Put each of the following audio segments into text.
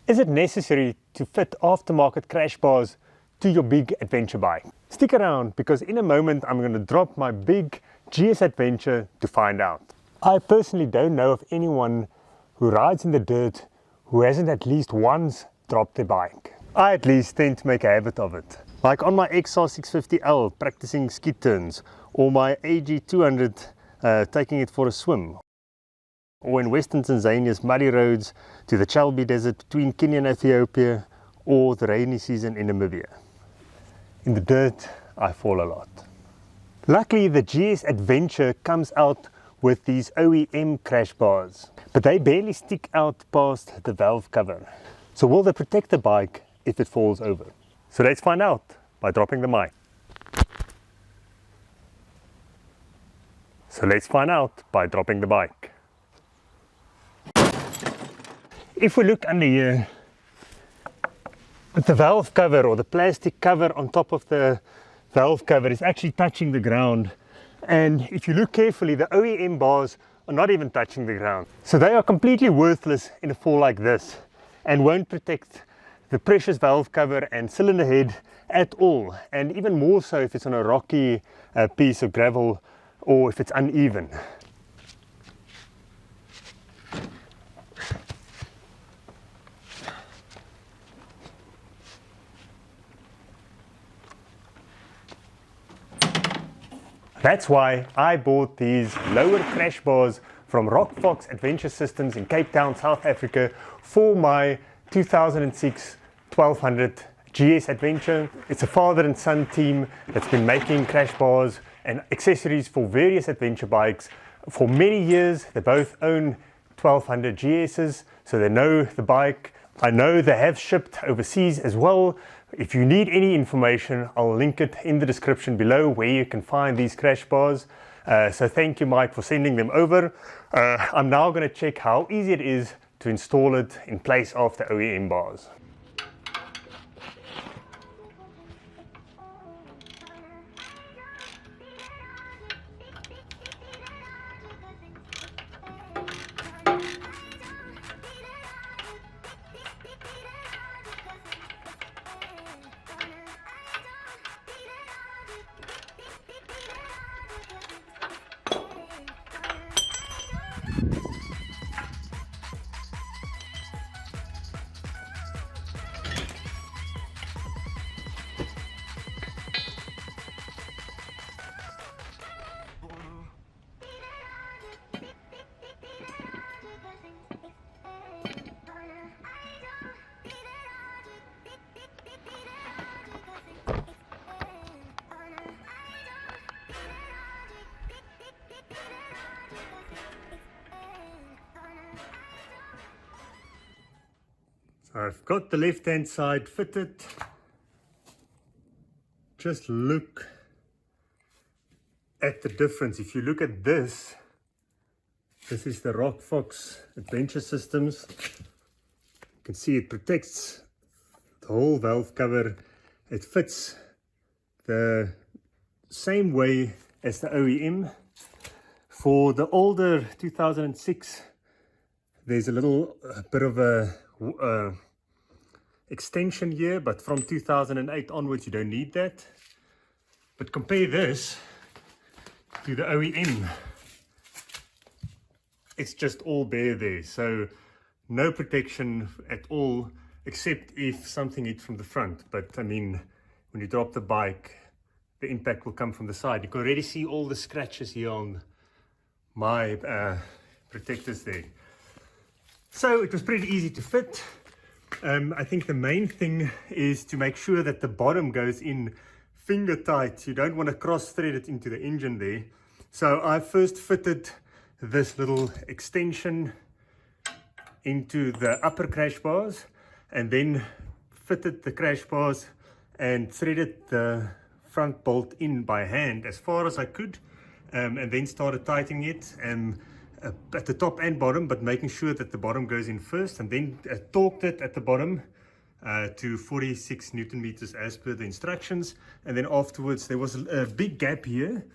Is it necessary to fit aftermarket crash bars to your big adventure bike? Stick around, because in a moment I'm going to drop my big GS Adventure to find out. I personally don't know of anyone who rides in the dirt who hasn't at least once dropped their bike. I at least tend to make a habit of it. Like on my XR650L practicing skid turns, or my AG200 taking it for a swim, or in Western Tanzania's muddy roads to the Chalbi Desert between Kenya and Ethiopia, or the rainy season in Namibia. In the dirt, I fall a lot. Luckily, the GS Adventure comes out with these OEM crash bars, but they barely stick out past the valve cover. So will they protect the bike if it falls over? So let's find out by dropping the mic. So let's find out by dropping the bike. If we look under here, the valve cover, or the plastic cover on top of the valve cover, is actually touching the ground. And if you look carefully, the OEM bars are not even touching the ground. So they are completely worthless in a fall like this and won't protect the precious valve cover and cylinder head at all. And even more so if it's on a rocky piece of gravel, or if it's uneven. That's why I bought these lower crash bars from Rockfox Adventure Systems in Cape Town, South Africa, for my 2006 1200 GS Adventure. It's a father and son team that's been making crash bars and accessories for various adventure bikes for many years. They both own 1200 GSs, so they know the bike. I know they have shipped overseas as well. If you need any information, I'll link it in the description below where you can find these crash bars. So thank you, Mike, for sending them over. I'm now going to check how easy it is to install it in place of the OEM bars. I've got the left hand side fitted. Just look at the difference. If you look at this, this is the Rockfox Adventure Systems. You can see it protects the whole valve cover. It fits the same way as the OEM. For the older 2006, there's a little bit of a extension here, but from 2008 onwards you don't need that. But compare this to the OEM, it's just all bare there, so no protection at all, except if something hits from the front. But I mean, when you drop the bike, the impact will come from the side. You can already see all the scratches here on my protectors there. So it was pretty easy to fit. I think the main thing is to make sure that the bottom goes in finger tight. You don't want to cross thread it into the engine there. So I first fitted this little extension into the upper crash bars, and then fitted the crash bars and threaded the front bolt in by hand as far as I could, and then started tightening it at the top and bottom, but making sure that the bottom goes in first, and then torqued it at the bottom to 46 Newton meters as per the instructions. And then afterwards there was a big gap here,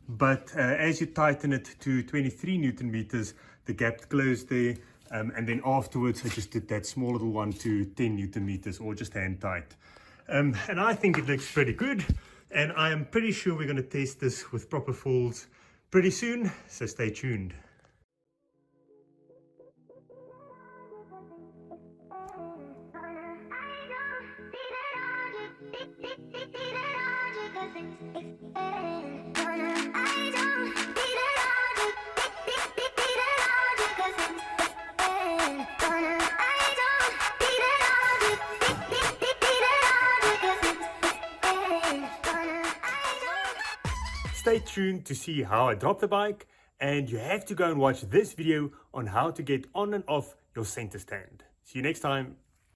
but as you tighten it to 23 Newton meters, the gap closed there, And then afterwards I just did that small little one to 10 Newton meters, or just hand tight. And I think it looks pretty good, and I am pretty sure we're going to test this with proper falls pretty soon, so stay tuned. Stay tuned to see how I drop the bike, and you have to go and watch this video on how to get on and off your center stand. See you next time.